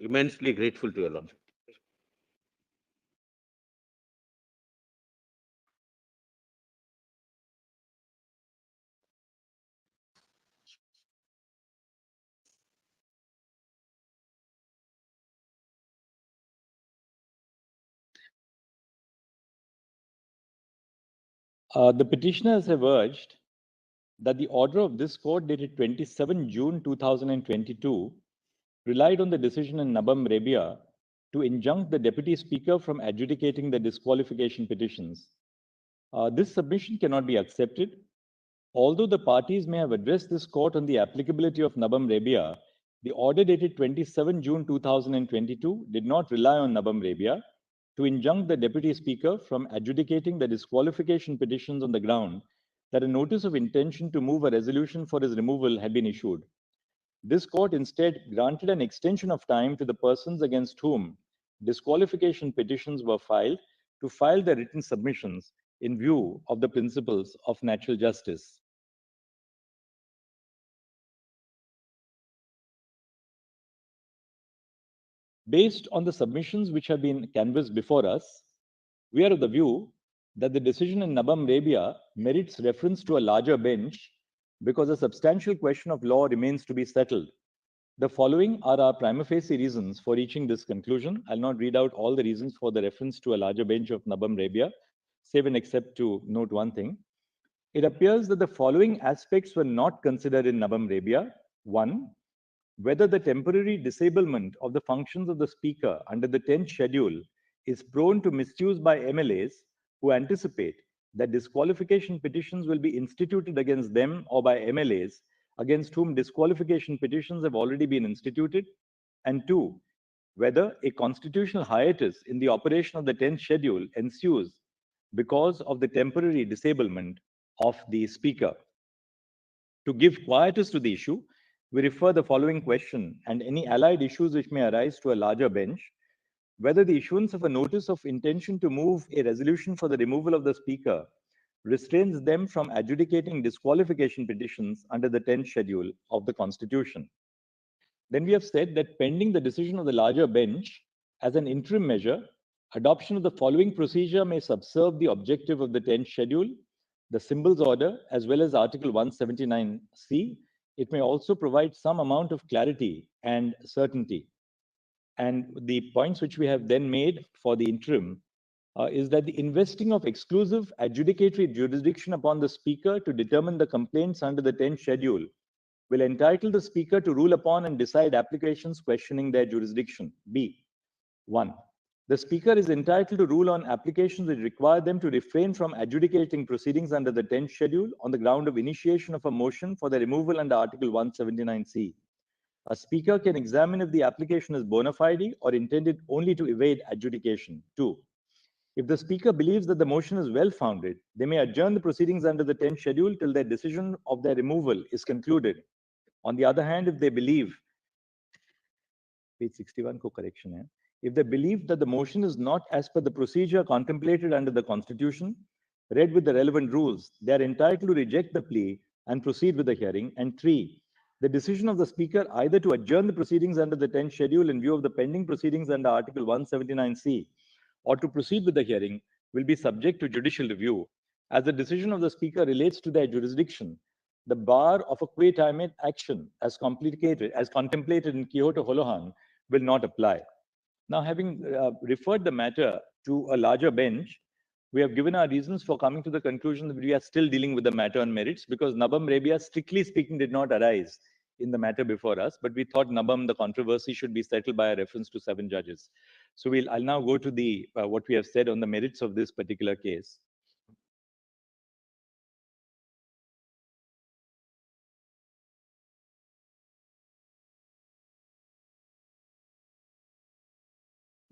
Immensely grateful to your Lordship. The petitioners have urged that the order of this court dated 27 June 2022 relied on the decision in Nabam Rabia to injunct the Deputy Speaker from adjudicating the disqualification petitions. This submission cannot be accepted. Although the parties may have addressed this court on the applicability of Nabam Rabia, the order dated 27 June 2022 did not rely on Nabam Rabia to injunct the Deputy Speaker from adjudicating the disqualification petitions on the ground that a notice of intention to move a resolution for his removal had been issued. This court instead granted an extension of time to the persons against whom disqualification petitions were filed to file their written submissions in view of the principles of natural justice. Based on the submissions which have been canvassed before us, we are of the view that the decision in Nabam Rabia merits reference to a larger bench because a substantial question of law remains to be settled. The following are our prima facie reasons for reaching this conclusion. I'll not read out all the reasons for the reference to a larger bench of Nabam Rabia, save and except to note one thing. It appears that the following aspects were not considered in Nabam Rabia. One, whether the temporary disablement of the functions of the Speaker under the 10th schedule is prone to misuse by MLAs who anticipate that disqualification petitions will be instituted against them or by MLAs against whom disqualification petitions have already been instituted. And two, whether a constitutional hiatus in the operation of the 10th schedule ensues because of the temporary disablement of the Speaker. To give quietus to the issue, we refer the following question and any allied issues which may arise to a larger bench, whether the issuance of a notice of intention to move a resolution for the removal of the Speaker restrains them from adjudicating disqualification petitions under the 10th schedule of the Constitution. Then we have said that pending the decision of the larger bench, as an interim measure, adoption of the following procedure may subserve the objective of the 10th schedule, the symbols order, as well as Article 179C. It may also provide some amount of clarity and certainty. And the points which we have then made for the interim is that the investing of exclusive adjudicatory jurisdiction upon the Speaker to determine the complaints under the 10th schedule will entitle the Speaker to rule upon and decide applications questioning their jurisdiction. B. 1. The Speaker is entitled to rule on applications which require them to refrain from adjudicating proceedings under the 10th schedule on the ground of initiation of a motion for the removal under Article 179C. A Speaker can examine if the application is bona fide or intended only to evade adjudication. 2. If the Speaker believes that the motion is well-founded, they may adjourn the proceedings under the 10th schedule till their decision of their removal is concluded. On the other hand, if they believe, page 61 ko correction hai, if they believe that the motion is not as per the procedure contemplated under the Constitution, read with the relevant rules, they are entitled to reject the plea and proceed with the hearing. And 3, the decision of the Speaker either to adjourn the proceedings under the 10th schedule in view of the pending proceedings under Article 179C or to proceed with the hearing will be subject to judicial review. As the decision of the Speaker relates to their jurisdiction, the bar of a quae time action as contemplated in Quixote Holohan will not apply. Now, having referred the matter to a larger bench, we have given our reasons for coming to the conclusion that we are still dealing with the matter on merits because Nabam Rabia, strictly speaking, did not arise in the matter before us, but we thought Nabam, the controversy, should be settled by a reference to 7 judges. So I'll now go to the what we have said on the merits of this particular case.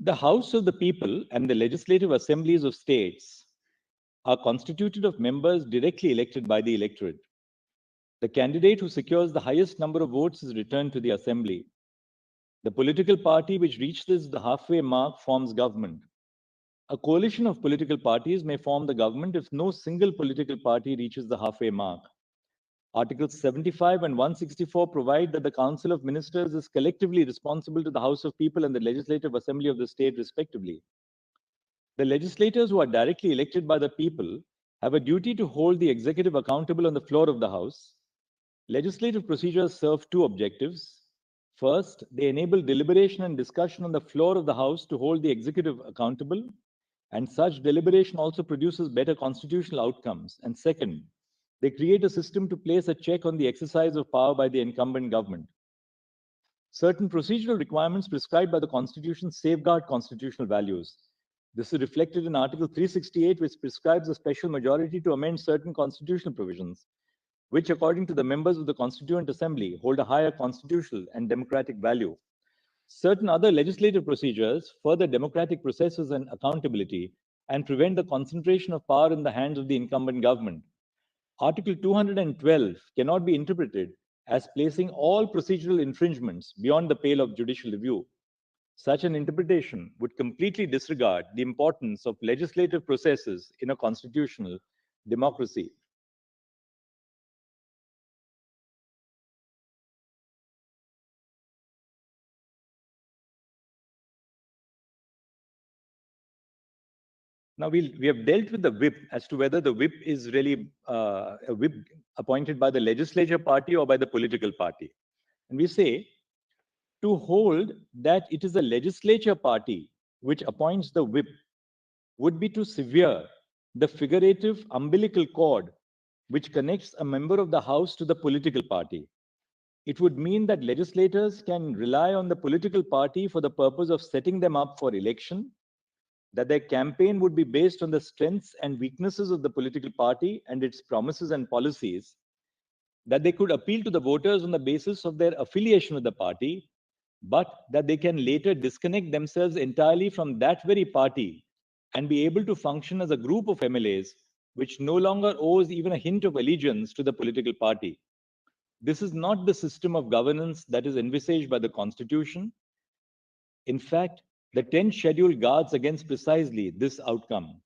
The House of the People and the legislative assemblies of states are constituted of members directly elected by the electorate. The candidate who secures the highest number of votes is returned to the assembly. The political party which reaches the halfway mark forms government. A coalition of political parties may form the government if no single political party reaches the halfway mark. Articles 75 and 164 provide that the Council of Ministers is collectively responsible to the House of People and the Legislative Assembly of the state, respectively. The legislators who are directly elected by the people have a duty to hold the executive accountable on the floor of the House. Legislative procedures serve two objectives. First, they enable deliberation and discussion on the floor of the House to hold the executive accountable, and such deliberation also produces better constitutional outcomes. And second, they create a system to place a check on the exercise of power by the incumbent government. Certain procedural requirements prescribed by the Constitution safeguard constitutional values. This is reflected in Article 368, which prescribes a special majority to amend certain constitutional provisions, which, according to the members of the Constituent Assembly, hold a higher constitutional and democratic value. Certain other legislative procedures further democratic processes and accountability and prevent the concentration of power in the hands of the incumbent government. Article 212 cannot be interpreted as placing all procedural infringements beyond the pale of judicial review. Such an interpretation would completely disregard the importance of legislative processes in a constitutional democracy. Now, we have dealt with the whip as to whether the whip is really a whip appointed by the legislature party or by the political party. And we say to hold that it is the legislature party which appoints the whip would be to sever the figurative umbilical cord which connects a member of the House to the political party. It would mean that legislators can rely on the political party for the purpose of setting them up for election, that their campaign would be based on the strengths and weaknesses of the political party and its promises and policies, that they could appeal to the voters on the basis of their affiliation with the party, but that they can later disconnect themselves entirely from that very party and be able to function as a group of MLAs which no longer owes even a hint of allegiance to the political party. This is not the system of governance that is envisaged by the Constitution. In fact, the 10th schedule guards against precisely this outcome.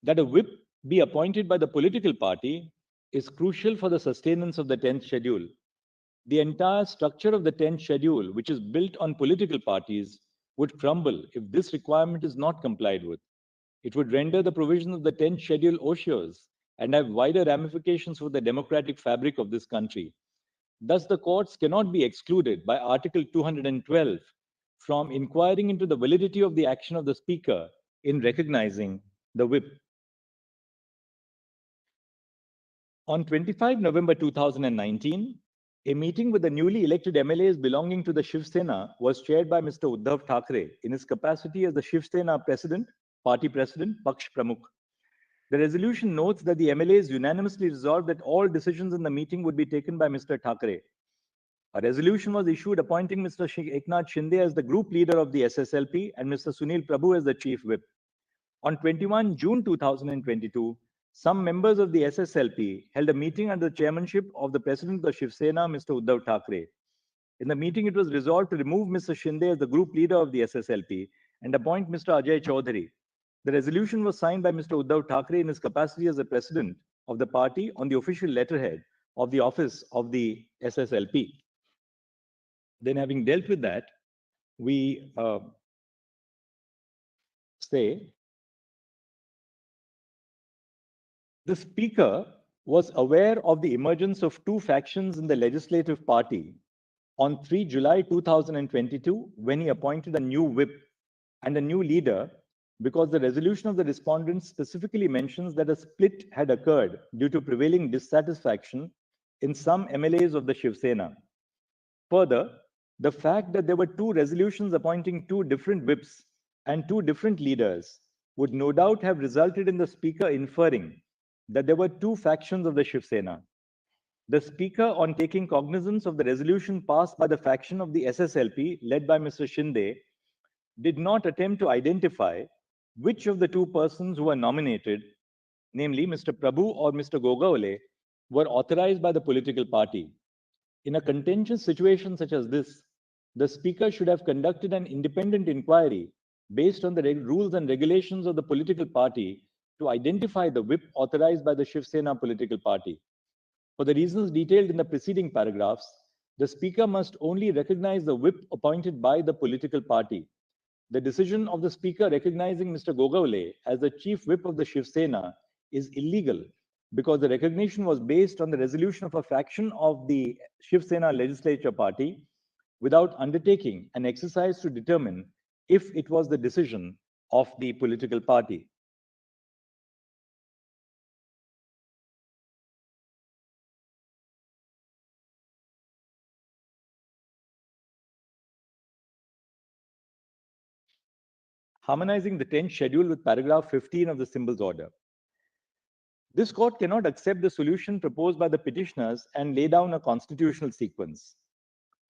That a whip be appointed by the political party is crucial for the sustenance of the 10th schedule. The entire structure of the 10th schedule, which is built on political parties, would crumble if this requirement is not complied with. It would render the provisions of the 10th schedule odious and have wider ramifications for the democratic fabric of this country. Thus, the courts cannot be excluded by Article 212 from inquiring into the validity of the action of the Speaker in recognizing the whip. On 25 November 2019, a meeting with the newly elected MLAs belonging to the Shiv Sena was chaired by Mr. Uddhav Thackeray in his capacity as the Shiv Sena president, party president, Paksh Pramukh. The resolution notes that the MLAs unanimously resolved that all decisions in the meeting would be taken by Mr. Thackeray. A resolution was issued appointing Mr. Eknath Shinde as the group leader of the SSLP and Mr. Sunil Prabhu as the chief whip. On 21 June 2022, some members of the SSLP held a meeting under the chairmanship of the president of the Shiv Sena, Mr. Uddhav Thackeray. In the meeting, it was resolved to remove Mr. Shinde as the group leader of the SSLP and appoint Mr. Ajay Chaudhary. The resolution was signed by Mr. Uddhav Thackeray in his capacity as the president of the party on the official letterhead of the office of the SSLP. Then, having dealt with that, we say the Speaker was aware of the emergence of two factions in the legislative party on 3 July 2022 when he appointed a new whip and a new leader, because the resolution of the respondents specifically mentions that a split had occurred due to prevailing dissatisfaction in some MLAs of the Shiv Sena. Further, the fact that there were two resolutions appointing two different whips and two different leaders would no doubt have resulted in the Speaker inferring that there were two factions of the Shiv Sena. The Speaker, on taking cognizance of the resolution passed by the faction of the SSLP led by Mr. Shinde, did not attempt to identify which of the two persons who were nominated, namely Mr. Prabhu or Mr. Gogaole, were authorized by the political party. In a contentious situation such as this, the Speaker should have conducted an independent inquiry based on the rules and regulations of the political party to identify the whip authorized by the Shiv Sena political party. For the reasons detailed in the preceding paragraphs, the Speaker must only recognize the whip appointed by the political party. The decision of the Speaker recognizing Mr. Gogaule as the Chief Whip of the Shiv Sena is illegal because the recognition was based on the resolution of a faction of the Shiv Sena legislature party without undertaking an exercise to determine if it was the decision of the political party. Harmonizing the 10th schedule with paragraph 15 of the symbols order. This court cannot accept the solution proposed by the petitioners and lay down a constitutional sequence.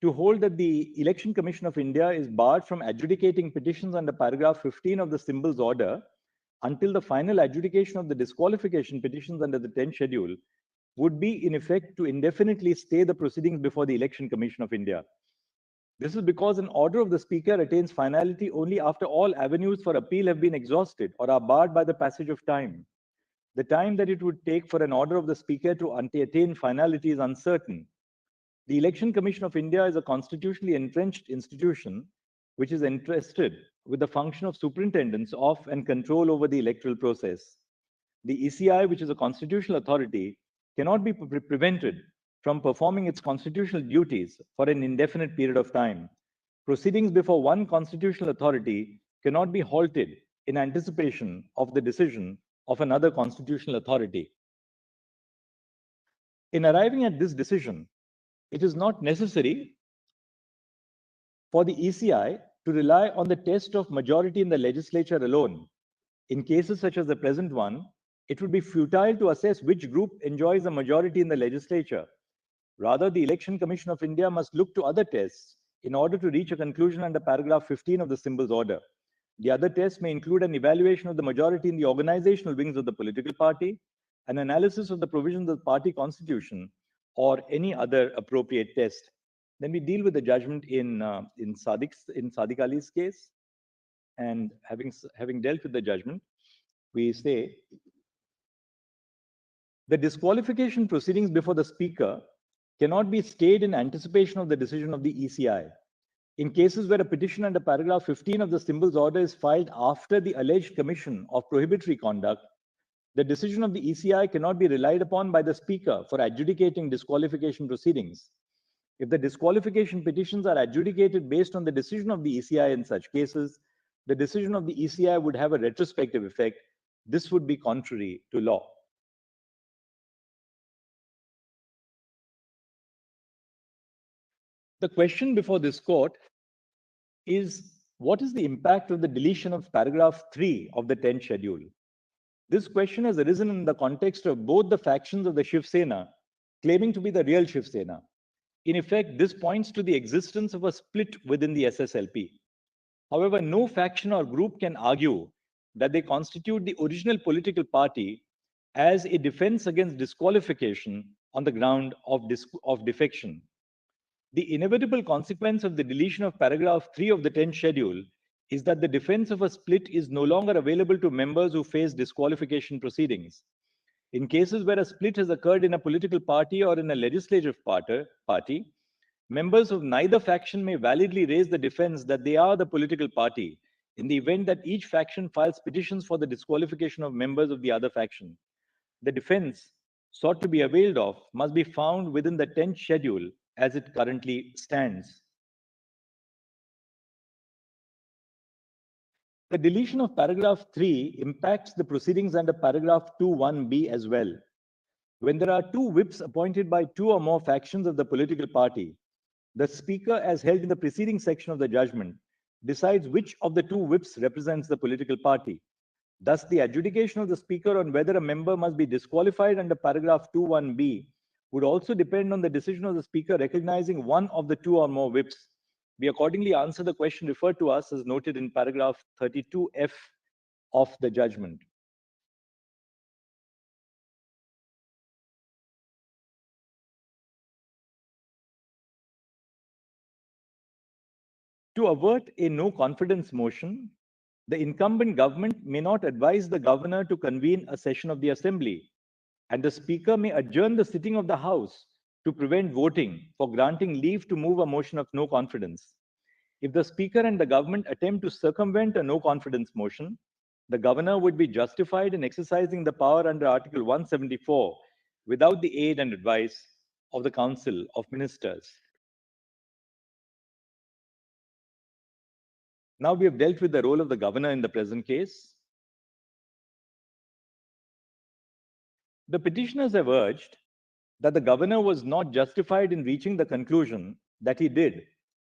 To hold that the Election Commission of India is barred from adjudicating petitions under paragraph 15 of the symbols order until the final adjudication of the disqualification petitions under the 10th schedule would be in effect to indefinitely stay the proceedings before the Election Commission of India. This is because an order of the Speaker attains finality only after all avenues for appeal have been exhausted or are barred by the passage of time. The time that it would take for an order of the Speaker to attain finality is uncertain. The Election Commission of India is a constitutionally entrenched institution which is entrusted with the function of superintendence of and control over the electoral process. The ECI, which is a constitutional authority, cannot be prevented from performing its constitutional duties for an indefinite period of time. Proceedings before one constitutional authority cannot be halted in anticipation of the decision of another constitutional authority. In arriving at this decision, it is not necessary for the ECI to rely on the test of majority in the legislature alone. In cases such as the present one, it would be futile to assess which group enjoys a majority in the legislature. Rather, the Election Commission of India must look to other tests in order to reach a conclusion under paragraph 15 of the symbols order. The other tests may include an evaluation of the majority in the organizational wings of the political party, an analysis of the provisions of the party constitution, or any other appropriate test. Then we deal with the judgment in Sadiq Ali's case, and having dealt with the judgment, we say the disqualification proceedings before the Speaker cannot be stayed in anticipation of the decision of the ECI. In cases where a petition under paragraph 15 of the symbols order is filed after the alleged commission of prohibitory conduct, the decision of the ECI cannot be relied upon by the Speaker for adjudicating disqualification proceedings. If the disqualification petitions are adjudicated based on the decision of the ECI in such cases, the decision of the ECI would have a retrospective effect. This would be contrary to law. The question before this court is, what is the impact of the deletion of paragraph 3 of the 10th schedule? This question has arisen in the context of both the factions of the Shiv Sena claiming to be the real Shiv Sena. In effect, this points to the existence of a split within the SSLP. However, no faction or group can argue that they constitute the original political party as a defense against disqualification on the ground of defection. The inevitable consequence of the deletion of paragraph 3 of the 10th schedule is that the defense of a split is no longer available to members who face disqualification proceedings. In cases where a split has occurred in a political party or in a legislative party, members of neither faction may validly raise the defense that they are the political party in the event that each faction files petitions for the disqualification of members of the other faction. The defense sought to be availed of must be found within the 10th schedule as it currently stands. The deletion of paragraph 3 impacts the proceedings under paragraph 2(1)(b) as well. When there are two whips appointed by two or more factions of the political party, the Speaker, as held in the preceding section of the judgment, decides which of the two whips represents the political party. Thus, the adjudication of the Speaker on whether a member must be disqualified under paragraph 2(1)(b) would also depend on the decision of the Speaker recognizing one of the two or more whips. We accordingly answer the question referred to us as noted in paragraph 32F of the judgment. To avert a no confidence motion, the incumbent government may not advise the governor to convene a session of the assembly and the Speaker may adjourn the sitting of the House to prevent voting for granting leave to move a motion of no confidence. If the Speaker and the government attempt to circumvent a no confidence motion, the governor would be justified in exercising the power under Article 174 without the aid and advice of the Council of Ministers. Now we have dealt with the role of the governor in the present case. The petitioners have urged that the governor was not justified in reaching the conclusion that he did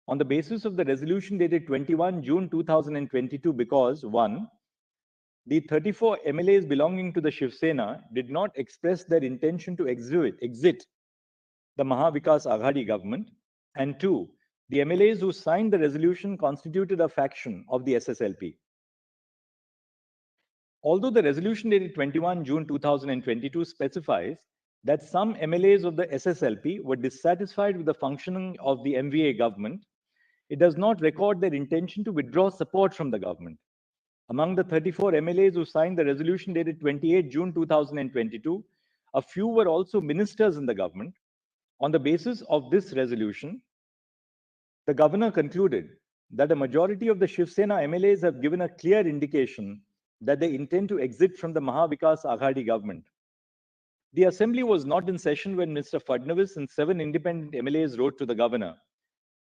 on the basis of the resolution dated 21 June 2022 because 1. The 34 MLAs belonging to the Shiv Sena did not express their intention to exit the Mahavikas Aghadi government, and 2. The MLAs who signed the resolution constituted a faction of the SSLP. Although the resolution dated 21 June 2022 specifies that some MLAs of the SSLP were dissatisfied with the functioning of the MVA government, it does not record their intention to withdraw support from the government. Among the 34 MLAs who signed the resolution dated 28 June 2022, a few were also ministers in the government. On the basis of this resolution, the governor concluded that a majority of the Shiv Sena MLAs have given a clear indication that they intend to exit from the Mahavikas Aghadi government. The assembly was not in session when Mr. Fadnavis and 7 independent MLAs wrote to the governor.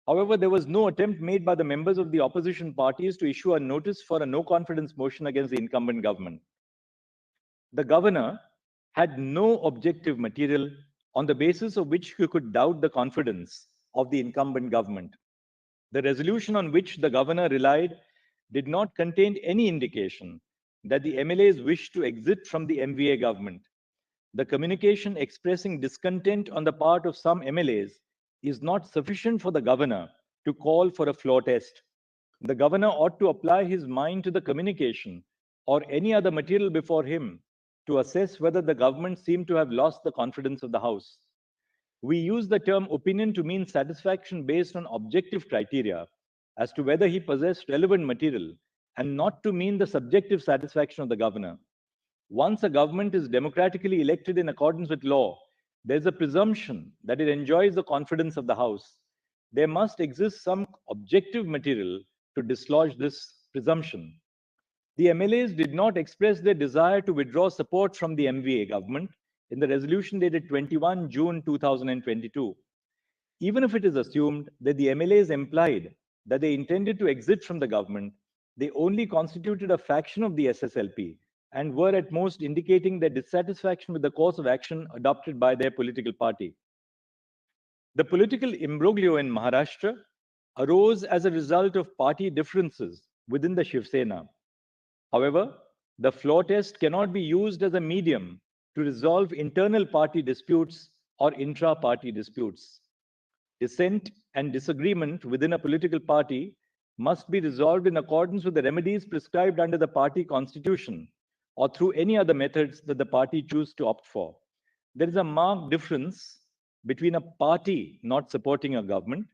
However, there was no attempt made by the members of the opposition parties to issue a notice for a no confidence motion against the incumbent government. The governor had no objective material on the basis of which he could doubt the confidence of the incumbent government. The resolution on which the governor relied did not contain any indication that the MLAs wished to exit from the MVA government. The communication expressing discontent on the part of some MLAs is not sufficient for the governor to call for a floor test. The governor ought to apply his mind to the communication or any other material before him to assess whether the government seemed to have lost the confidence of the House. We use the term opinion to mean satisfaction based on objective criteria as to whether he possessed relevant material and not to mean the subjective satisfaction of the governor. Once a government is democratically elected in accordance with law, there is a presumption that it enjoys the confidence of the House. There must exist some objective material to dislodge this presumption. The MLAs did not express their desire to withdraw support from the MVA government in the resolution dated 21 June 2022. Even if it is assumed that the MLAs implied that they intended to exit from the government, they only constituted a faction of the SSLP and were at most indicating their dissatisfaction with the course of action adopted by their political party. The political imbroglio in Maharashtra arose as a result of party differences within the Shiv Sena. However, the floor test cannot be used as a medium to resolve internal party disputes or intra-party disputes. Dissent and disagreement within a political party must be resolved in accordance with the remedies prescribed under the party constitution or through any other methods that the party choose to opt for. There is a marked difference between a party not supporting a government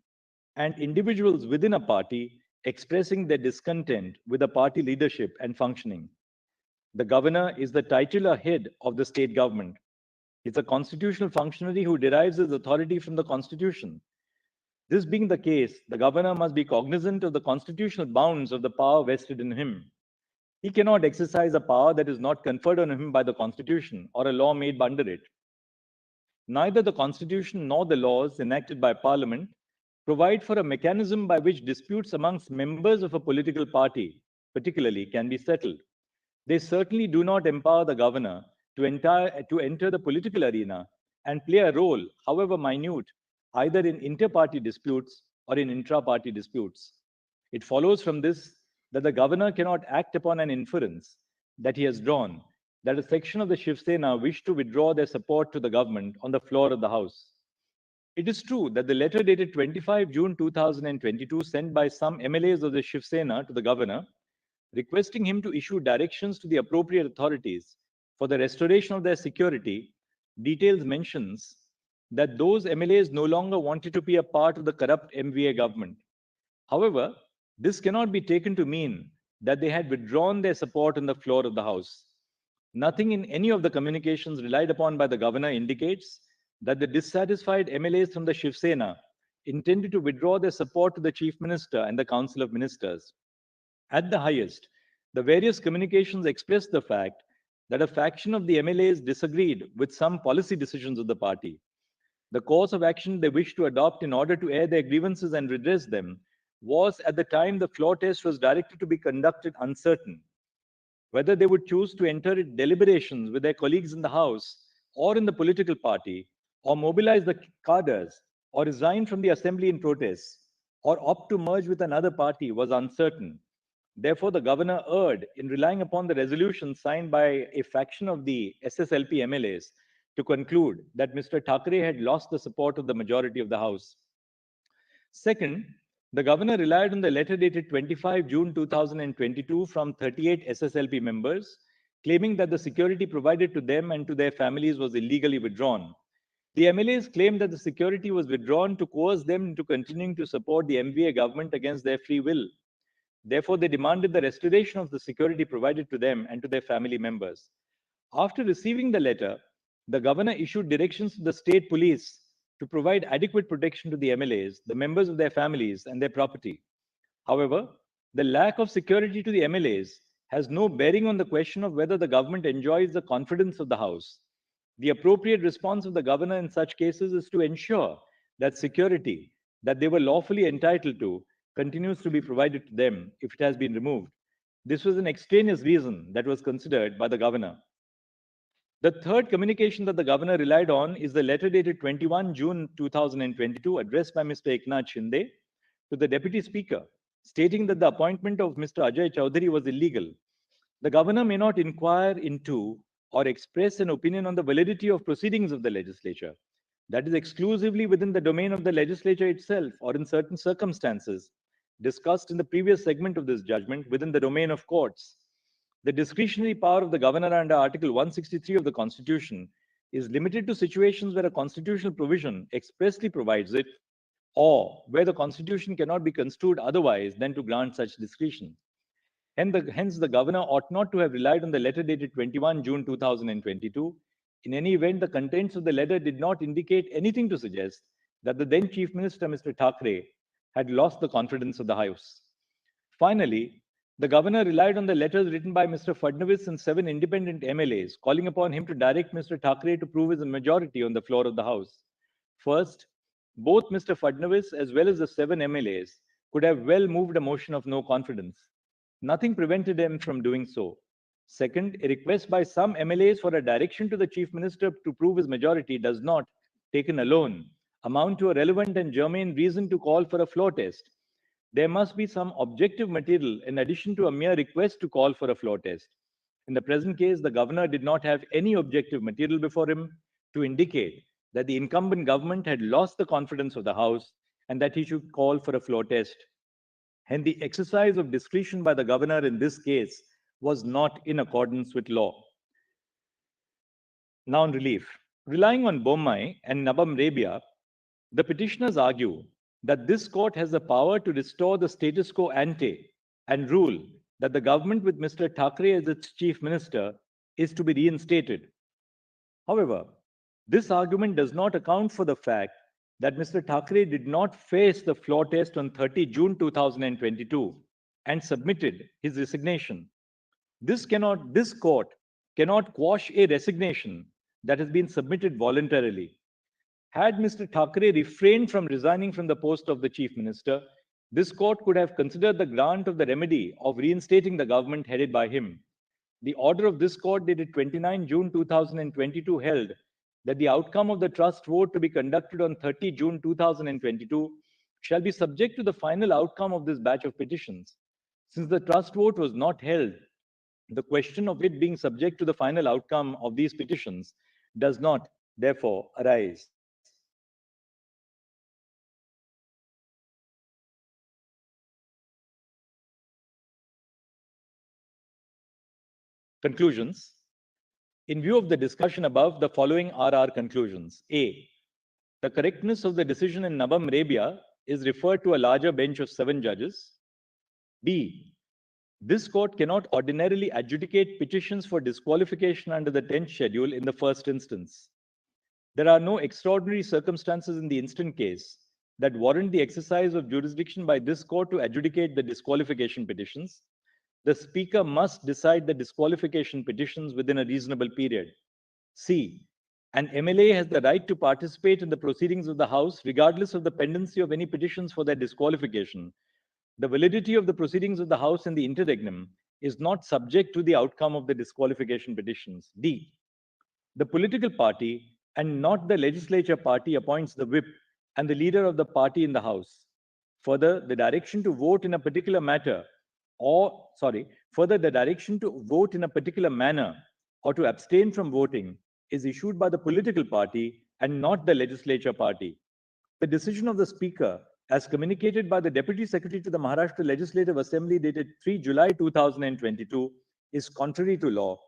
and individuals within a party expressing their discontent with the party leadership and functioning. The governor is the titular head of the state government. It's a constitutional functionary who derives his authority from the constitution. This being the case, the governor must be cognizant of the constitutional bounds of the power vested in him. He cannot exercise a power that is not conferred on him by the constitution or a law made under it. Neither the constitution nor the laws enacted by parliament provide for a mechanism by which disputes amongst members of a political party, particularly, can be settled. They certainly do not empower the governor to enter the political arena and play a role, however minute, either in inter-party disputes or in intra-party disputes. It follows from this that the governor cannot act upon an inference that he has drawn that a section of the Shiv Sena wished to withdraw their support to the government on the floor of the House. It is true that the letter dated 25 June 2022 sent by some MLAs of the Shiv Sena to the governor, requesting him to issue directions to the appropriate authorities for the restoration of their security, mentions that those MLAs no longer wanted to be a part of the corrupt MVA government. However, this cannot be taken to mean that they had withdrawn their support on the floor of the House. Nothing in any of the communications relied upon by the governor indicates that the dissatisfied MLAs from the Shiv Sena intended to withdraw their support to the Chief Minister and the Council of Ministers. At the highest, the various communications expressed the fact that a faction of the MLAs disagreed with some policy decisions of the party. The course of action they wished to adopt in order to air their grievances and redress them was, at the time the floor test was directed to be conducted, uncertain. Whether they would choose to enter deliberations with their colleagues in the House or in the political party, or mobilize the cadres, or resign from the assembly in protest, or opt to merge with another party was uncertain. Therefore, the governor erred in relying upon the resolution signed by a faction of the SSLP MLAs to conclude that Mr. Thackeray had lost the support of the majority of the House. Second, the governor relied on the letter dated 25 June 2022 from 38 SSLP members, claiming that the security provided to them and to their families was illegally withdrawn. The MLAs claimed that the security was withdrawn to coerce them into continuing to support the MVA government against their free will. Therefore, they demanded the restoration of the security provided to them and to their family members. After receiving the letter, the governor issued directions to the state police to provide adequate protection to the MLAs, the members of their families, and their property. However, the lack of security to the MLAs has no bearing on the question of whether the government enjoys the confidence of the House. The appropriate response of the governor in such cases is to ensure that security that they were lawfully entitled to continues to be provided to them if it has been removed. This was an extraneous reason that was considered by the governor. The third communication that the governor relied on is the letter dated 21 June 2022 addressed by Mr. Eknath Shinde to the Deputy Speaker, stating that the appointment of Mr. Ajay Chowdhury was illegal. The governor may not inquire into or express an opinion on the validity of proceedings of the legislature. That is exclusively within the domain of the legislature itself, or in certain circumstances discussed in the previous segment of this judgment, within the domain of courts. The discretionary power of the governor under Article 163 of the Constitution is limited to situations where a constitutional provision expressly provides it, or where the Constitution cannot be construed otherwise than to grant such discretion. Hence, the governor ought not to have relied on the letter dated 21 June 2022. In any event, the contents of the letter did not indicate anything to suggest that the then Chief Minister, Mr. Thackeray, had lost the confidence of the House. Finally, the governor relied on the letters written by Mr. Fadnavis and 7 independent MLAs, calling upon him to direct Mr. Thackeray to prove his majority on the floor of the House. First, both Mr. Fadnavis as well as the 7 MLAs could have well moved a motion of no confidence. Nothing prevented them from doing so. Second, a request by some MLAs for a direction to the Chief Minister to prove his majority does not, taken alone, amount to a relevant and germane reason to call for a floor test. There must be some objective material in addition to a mere request to call for a floor test. In the present case, the governor did not have any objective material before him to indicate that the incumbent government had lost the confidence of the House and that he should call for a floor test. And the exercise of discretion by the governor in this case was not in accordance with law. Now on relief. Relying on Bommai and Nabam Rabia, the petitioners argue that this court has the power to restore the status quo ante and rule that the government with Mr. Thackeray as its chief minister is to be reinstated. However, this argument does not account for the fact that Mr. Thackeray did not face the floor test on 30 June 2022 and submitted his resignation. This court cannot quash a resignation that has been submitted voluntarily. Had Mr. Thackeray refrained from resigning from the post of the chief minister, this court could have considered the grant of the remedy of reinstating the government headed by him. The order of this court dated 29 June 2022 held that the outcome of the trust vote to be conducted on 30 June 2022 shall be subject to the final outcome of this batch of petitions. Since the trust vote was not held, the question of it being subject to the final outcome of these petitions does not, therefore, arise. Conclusions. In view of the discussion above, the following are our conclusions. A. The correctness of the decision in Nabam Rabia is referred to a larger bench of 7 judges. B. This court cannot ordinarily adjudicate petitions for disqualification under the 10th schedule in the first instance. There are no extraordinary circumstances in the instant case that warrant the exercise of jurisdiction by this court to adjudicate the disqualification petitions. The Speaker must decide the disqualification petitions within a reasonable period. C. An MLA has the right to participate in the proceedings of the House regardless of the pendency of any petitions for their disqualification. The validity of the proceedings of the House in the interregnum is not subject to the outcome of the disqualification petitions. D. The political party and not the legislature party appoints the whip and the leader of the party in the House. Further, the direction to vote in a particular matter further, the direction to vote in a particular manner or to abstain from voting is issued by the political party and not the legislature party. The decision of the Speaker, as communicated by the Deputy Secretary to the Maharashtra Legislative Assembly dated 3 July 2022, is contrary to law.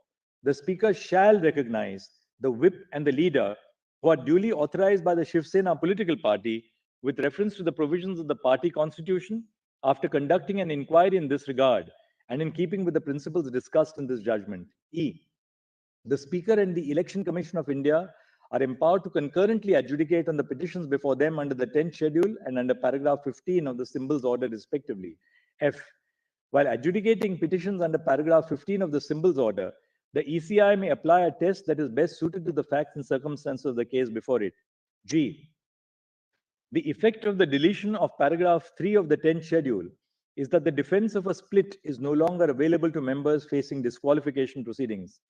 The Speaker shall recognize the whip and the leader who are duly authorized by the Shiv Sena political party with reference to the provisions of the party constitution after conducting an inquiry in this regard and in keeping with the principles discussed in this judgment. E. The Speaker and the Election Commission of India are empowered to concurrently adjudicate on the petitions before them under the 10th schedule and under paragraph 15 of the symbols order respectively. F. While adjudicating petitions under paragraph 15 of the symbols order, the ECI may apply a test that is best suited to the facts and circumstances of the case before it. G. The effect of the deletion of paragraph 3 of the 10th schedule is that the defense of a split is no longer available to members facing disqualification proceedings.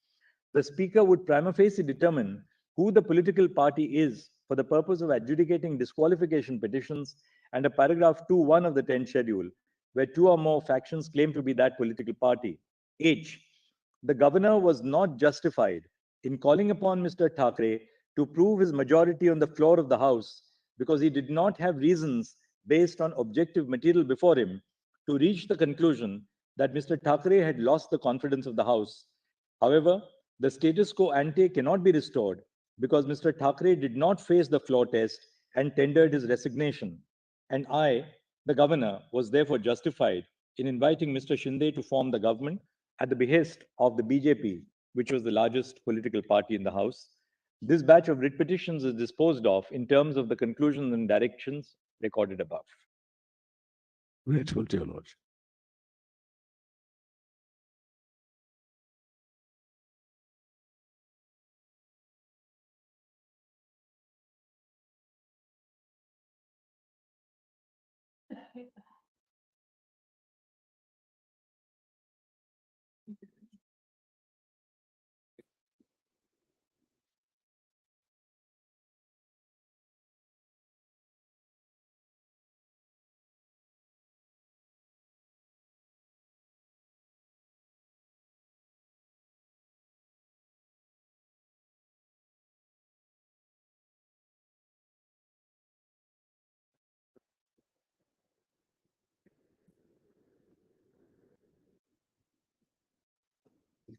The Speaker would prima facie determine who the political party is for the purpose of adjudicating disqualification petitions under paragraph 2(1) of the 10th schedule, where two or more factions claim to be that political party. H. The governor was not justified in calling upon Mr. Thackeray to prove his majority on the floor of the House because he did not have reasons based on objective material before him to reach the conclusion that Mr. Thackeray had lost the confidence of the House. However, the status quo ante cannot be restored because Mr. Thackeray did not face the floor test and tendered his resignation. And I, the governor, was therefore justified in inviting Mr. Shinde to form the government at the behest of the BJP, which was the largest political party in the House. This batch of writ petitions is disposed of in terms of the conclusions and directions recorded above. Grateful to your lordship.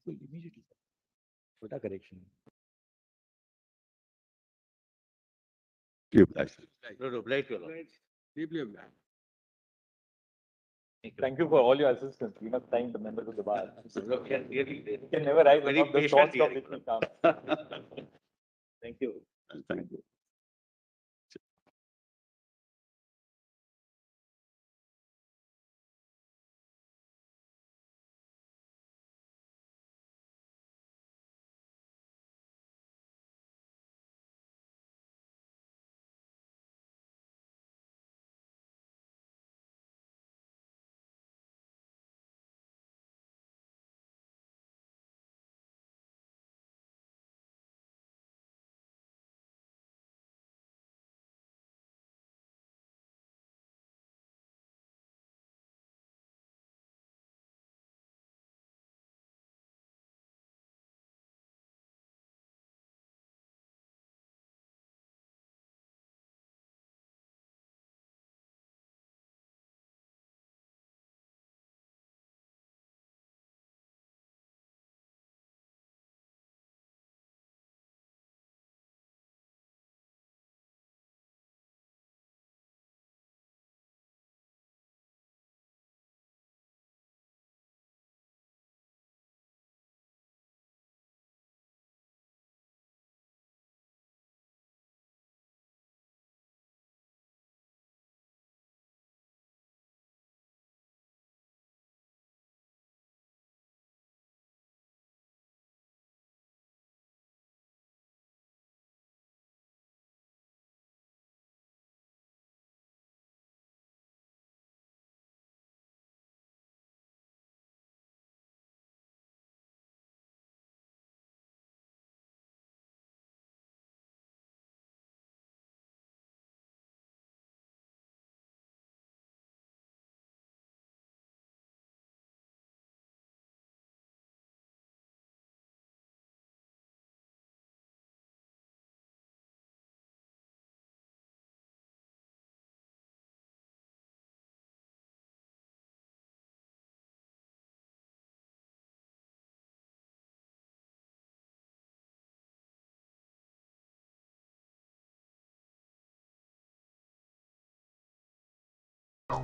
Immediately. Photo correction. Give life. No, obliged to your lordship. Deeply obliged. Thank you for all your assistance. We must thank the members of the bar. No, we are really You can never rise very above the patient thoughts of hearing. which we come. Thank you. Thank you.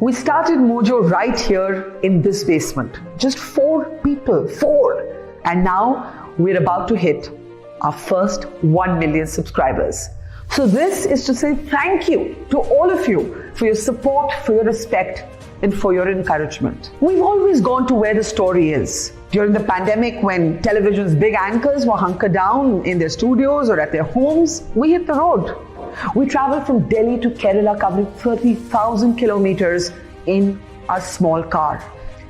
We started Mojo right here in this basement. Just 4 people, 4. And now we're about to hit our first 1 million subscribers. So this is to say thank you to all of you for your support, for your respect, and for your encouragement. We've always gone to where the story is. During the pandemic, when television's big anchors were hunkered down in their studios or at their homes, we hit the road. We traveled from Delhi to Kerala, covering 30,000 kilometers in a small car,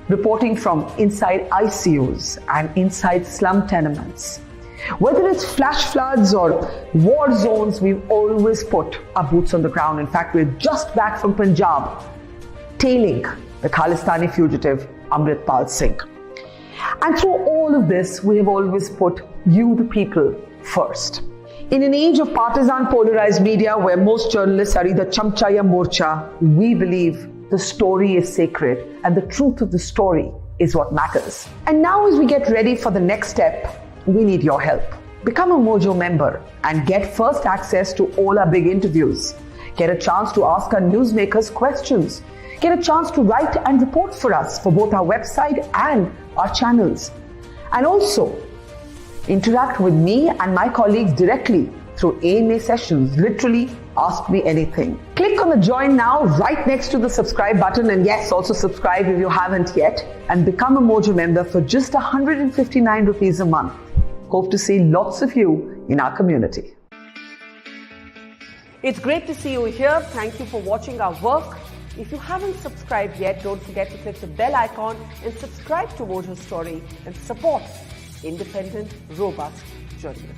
reporting from inside ICUs and inside slum tenements. Whether it's flash floods or war zones, we've always put our boots on the ground. In fact, we're just back from Punjab, tailing the Khalistani fugitive Amritpal Singh. And through all of this, we have always put you, the people, first. In an age of partisan polarized media where most journalists are either chamcha ya morcha, we believe the story is sacred and the truth of the story is what matters. And now as we get ready for the next step, we need your help. Become a Mojo member and get first access to all our big interviews. Get a chance to ask our newsmakers questions. Get a chance to write and report for us for both our website and our channels. And also, interact with me and my colleagues directly through AMA sessions. Literally, ask me anything. Click on the join now right next to the subscribe button, and yes, also subscribe if you haven't yet, and become a Mojo member for just 159 rupees a month. Hope to see lots of you in our community. It's great to see you here. Thank you for watching our work. If you haven't subscribed yet, don't forget to click the bell icon and subscribe to Mojo Story and support independent, robust journalism.